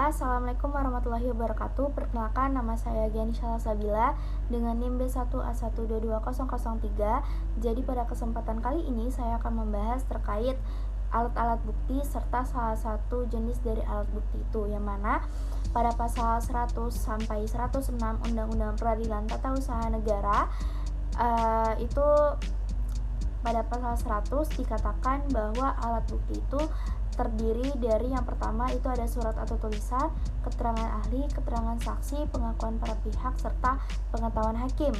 Assalamualaikum warahmatullahi wabarakatuh. Perkenalkan, nama saya Giani Sabila dengan NIM B1A1222003. Jadi pada kesempatan kali ini saya akan membahas terkait alat-alat bukti serta salah satu jenis dari alat bukti itu, yang mana pada pasal 100 sampai 106 Undang-Undang Peradilan Tata Usaha Negara itu pada pasal 100 dikatakan bahwa alat bukti itu terdiri dari yang pertama itu ada surat atau tulisan, keterangan ahli, keterangan saksi, pengakuan para pihak, serta pengetahuan hakim.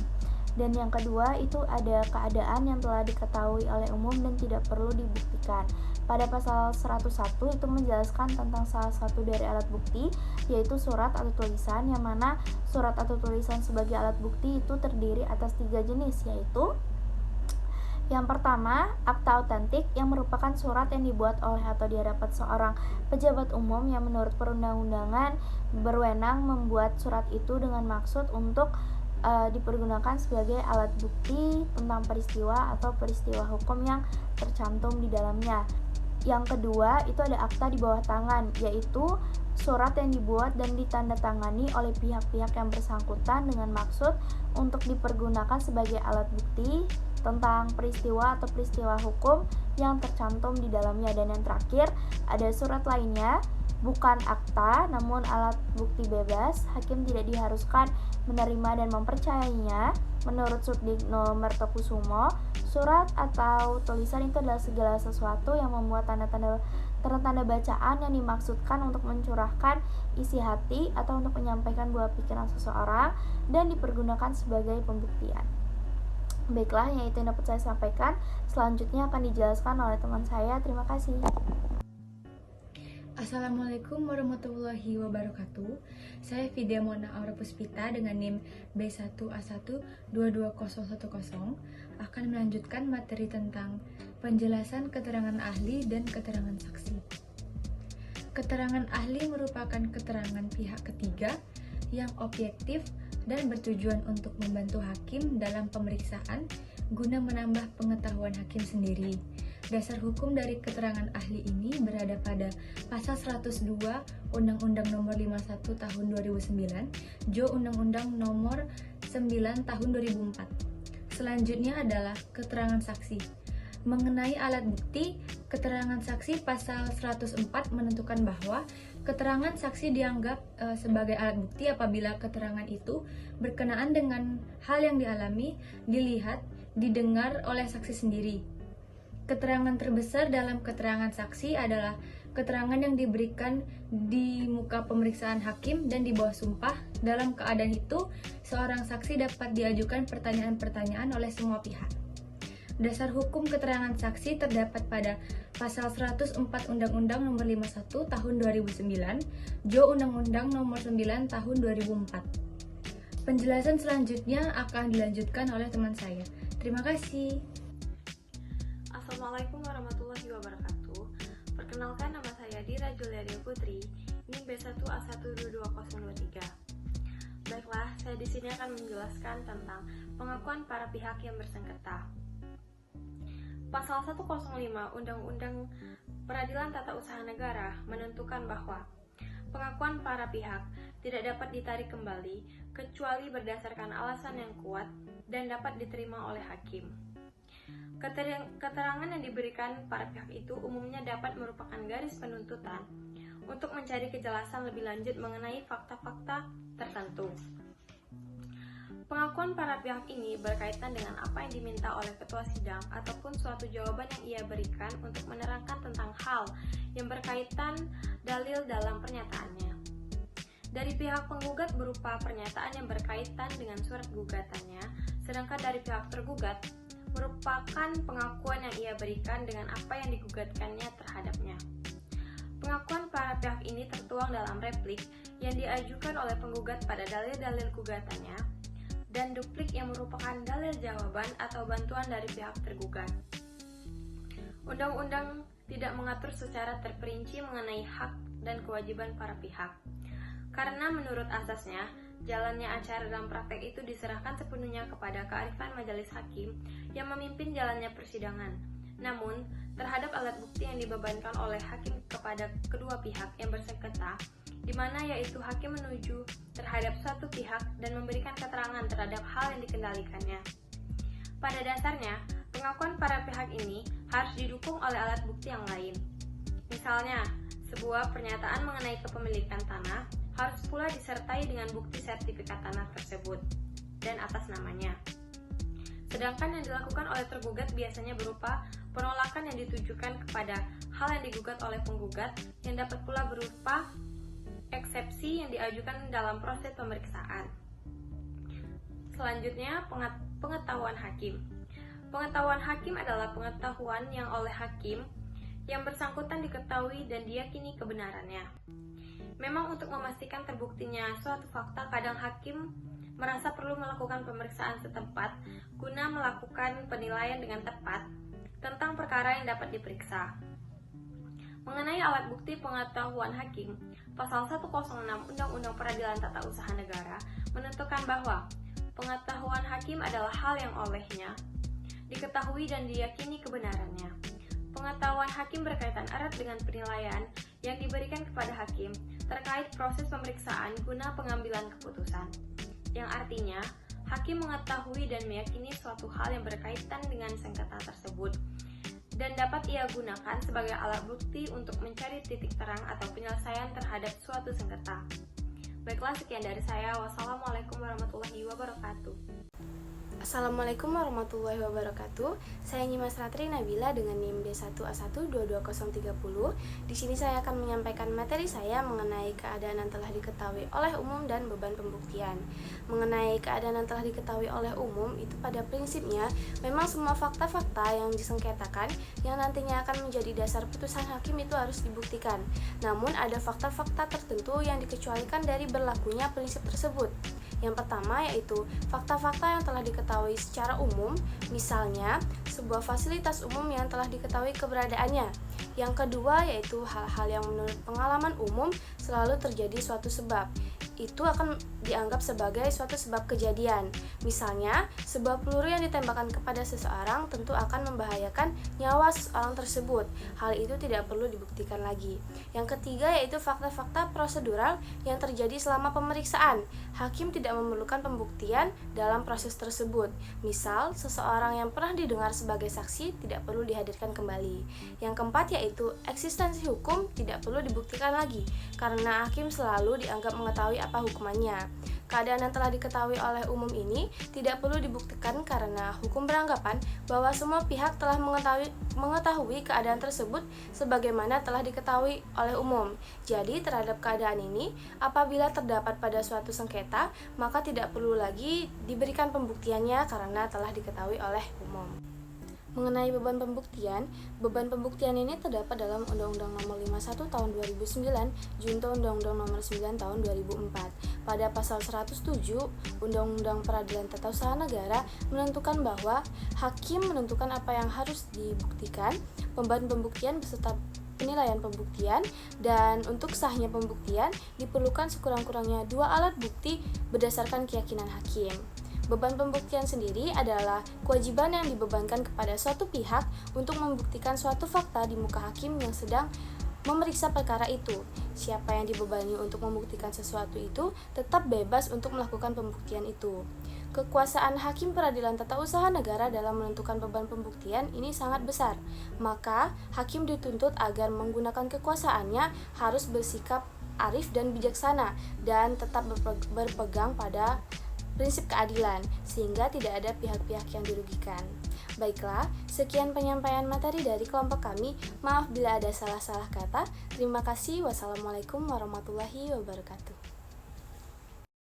Dan yang kedua itu ada keadaan yang telah diketahui oleh umum dan tidak perlu dibuktikan. Pada pasal 101 itu menjelaskan tentang salah satu dari alat bukti, yaitu surat atau tulisan, yang mana surat atau tulisan sebagai alat bukti itu terdiri atas 3 jenis, yaitu yang pertama, akta autentik, yang merupakan surat yang dibuat oleh atau di hadapan seorang pejabat umum yang menurut perundang-undangan berwenang membuat surat itu dengan maksud untuk dipergunakan sebagai alat bukti tentang peristiwa atau peristiwa hukum yang tercantum di dalamnya. Yang kedua, itu ada akta di bawah tangan, yaitu surat yang dibuat dan ditandatangani oleh pihak-pihak yang bersangkutan dengan maksud untuk dipergunakan sebagai alat bukti tentang peristiwa atau peristiwa hukum yang tercantum di dalamnya. Dan yang terakhir, ada surat lainnya, bukan akta namun alat bukti bebas. Hakim tidak diharuskan menerima dan mempercayainya. Menurut Sudikno Mertokusumo, surat atau tulisan itu adalah segala sesuatu yang memuat tanda-tanda bacaan yang dimaksudkan untuk mencurahkan isi hati atau untuk menyampaikan buah pikiran seseorang dan dipergunakan sebagai pembuktian. Baiklah, yang itu yang dapat saya sampaikan. Selanjutnya akan dijelaskan oleh teman saya. Terima kasih. Assalamualaikum warahmatullahi wabarakatuh. Saya Vidya Mona Aura Puspita dengan NIM B1A1222010 akan melanjutkan materi tentang penjelasan keterangan ahli dan keterangan saksi. Keterangan ahli merupakan keterangan pihak ketiga yang objektif dan bertujuan untuk membantu hakim dalam pemeriksaan guna menambah pengetahuan hakim sendiri. Dasar hukum dari keterangan ahli ini berada pada pasal 102 Undang-Undang Nomor 51 Tahun 2009, Jo Undang-Undang Nomor 9 Tahun 2004. Selanjutnya adalah keterangan saksi. Mengenai alat bukti, keterangan saksi pasal 104 menentukan bahwa keterangan saksi dianggap sebagai alat bukti apabila keterangan itu berkenaan dengan hal yang dialami, dilihat, didengar oleh saksi sendiri. Keterangan terbesar dalam keterangan saksi adalah keterangan yang diberikan di muka pemeriksaan hakim dan di bawah sumpah. Dalam keadaan itu, seorang saksi dapat diajukan pertanyaan-pertanyaan oleh semua pihak. Dasar hukum keterangan saksi terdapat pada pasal 104 Undang-Undang Nomor 51 Tahun 2009, Jo Undang-Undang Nomor 9 Tahun 2004. Penjelasan selanjutnya akan dilanjutkan oleh teman saya. Terima kasih. Assalamualaikum warahmatullahi wabarakatuh. Perkenalkan, nama saya Dira Juliadia Putri, NIM B1A1222023. Baiklah, saya di sini akan menjelaskan tentang pengakuan para pihak yang bersengketa. Pasal 105 Undang-Undang Peradilan Tata Usaha Negara menentukan bahwa pengakuan para pihak tidak dapat ditarik kembali kecuali berdasarkan alasan yang kuat dan dapat diterima oleh hakim. Keterangan yang diberikan para pihak itu umumnya dapat merupakan garis penuntutan untuk mencari kejelasan lebih lanjut mengenai fakta-fakta tertentu. Pengakuan para pihak ini berkaitan dengan apa yang diminta oleh ketua sidang ataupun suatu jawaban yang ia berikan untuk menerangkan tentang hal yang berkaitan dalil dalam pernyataannya. Dari pihak penggugat berupa pernyataan yang berkaitan dengan surat gugatannya, sedangkan dari pihak tergugat merupakan pengakuan yang ia berikan dengan apa yang digugatkannya terhadapnya. Pengakuan para pihak ini tertuang dalam replik yang diajukan oleh penggugat pada dalil-dalil gugatannya dan duplik yang merupakan dalil jawaban atau bantuan dari pihak tergugat. Undang-undang tidak mengatur secara terperinci mengenai hak dan kewajiban para pihak. Karena menurut asasnya, jalannya acara dalam praktek itu diserahkan sepenuhnya kepada kearifan majelis hakim yang memimpin jalannya persidangan. Namun, terhadap alat bukti yang dibebankan oleh hakim kepada kedua pihak yang bersengketa, di mana yaitu hakim menuju terhadap suatu pihak dan memberikan keterangan terhadap hal yang dikendalikannya. Pada dasarnya, pengakuan para pihak ini harus didukung oleh alat bukti yang lain. Misalnya, sebuah pernyataan mengenai kepemilikan tanah harus pula disertai dengan bukti sertifikat tanah tersebut dan atas namanya. Sedangkan yang dilakukan oleh tergugat biasanya berupa penolakan yang ditujukan kepada hal yang digugat oleh penggugat, yang dapat pula berupa eksepsi yang diajukan dalam proses pemeriksaan. Selanjutnya, pengetahuan hakim. Pengetahuan hakim adalah pengetahuan yang oleh hakim yang bersangkutan diketahui dan diyakini kebenarannya. Memang untuk memastikan terbuktinya suatu fakta, kadang hakim merasa perlu melakukan pemeriksaan setempat guna melakukan penilaian dengan tepat tentang perkara yang dapat diperiksa. Mengenai alat bukti pengetahuan hakim, Pasal 106 Undang-Undang Peradilan Tata Usaha Negara menentukan bahwa pengetahuan hakim adalah hal yang olehnya diketahui dan diyakini kebenarannya. Pengetahuan hakim berkaitan erat dengan penilaian yang diberikan kepada hakim terkait proses pemeriksaan guna pengambilan keputusan, yang artinya hakim mengetahui dan meyakini suatu hal yang berkaitan dengan sengketa tersebut dan dapat ia gunakan sebagai alat bukti untuk mencari titik terang atau penyelesaian terhadap suatu sengketa. Baiklah, sekian dari saya. Wassalamualaikum warahmatullahi wabarakatuh. Assalamualaikum warahmatullahi wabarakatuh. Saya Nyimas Ratri Nabila dengan NIM D1A1222030. Di sini saya akan menyampaikan materi saya mengenai keadaan yang telah diketahui oleh umum dan beban pembuktian. Mengenai keadaan yang telah diketahui oleh umum, itu pada prinsipnya memang semua fakta-fakta yang disengketakan yang nantinya akan menjadi dasar putusan hakim itu harus dibuktikan. Namun ada fakta-fakta tertentu yang dikecualikan dari berlakunya prinsip tersebut. Yang pertama yaitu fakta-fakta yang telah diketahui secara umum, misalnya sebuah fasilitas umum yang telah diketahui keberadaannya. Yang kedua yaitu hal-hal yang menurut pengalaman umum selalu terjadi suatu sebab. Itu akan dianggap sebagai suatu sebab kejadian. Misalnya, sebuah peluru yang ditembakkan kepada seseorang tentu akan membahayakan nyawa seseorang tersebut. Hal itu tidak perlu dibuktikan lagi. Yang ketiga yaitu fakta-fakta prosedural yang terjadi selama pemeriksaan. Hakim tidak memerlukan pembuktian dalam proses tersebut. Misal, seseorang yang pernah didengar sebagai saksi tidak perlu dihadirkan kembali. Yang keempat yaitu eksistensi hukum tidak perlu dibuktikan lagi, karena hakim selalu dianggap mengetahui apa hukumannya. Keadaan yang telah diketahui oleh umum ini tidak perlu dibuktikan karena hukum beranggapan bahwa semua pihak telah mengetahui keadaan tersebut sebagaimana telah diketahui oleh umum. Jadi terhadap keadaan ini, apabila terdapat pada suatu sengketa, maka tidak perlu lagi diberikan pembuktiannya karena telah diketahui oleh umum. Mengenai beban pembuktian ini terdapat dalam Undang-Undang Nomor 51 Tahun 2009, junto Undang-Undang Nomor 9 Tahun 2004. Pada pasal 107 Undang-Undang Peradilan Tata Usaha Negara menentukan bahwa hakim menentukan apa yang harus dibuktikan, beban pembuktian beserta penilaian pembuktian, dan untuk sahnya pembuktian diperlukan sekurang-kurangnya 2 alat bukti berdasarkan keyakinan hakim. Beban pembuktian sendiri adalah kewajiban yang dibebankan kepada suatu pihak untuk membuktikan suatu fakta di muka hakim yang sedang memeriksa perkara itu. Siapa yang dibebani untuk membuktikan sesuatu itu tetap bebas untuk melakukan pembuktian itu. Kekuasaan hakim peradilan tata usaha negara dalam menentukan beban pembuktian ini sangat besar. Maka, hakim dituntut agar menggunakan kekuasaannya harus bersikap arif dan bijaksana dan tetap berpegang pada prinsip keadilan, sehingga tidak ada pihak-pihak yang dirugikan. Baiklah, sekian penyampaian materi dari kelompok kami. Maaf bila ada salah-salah kata. Terima kasih. Wassalamualaikum warahmatullahi wabarakatuh.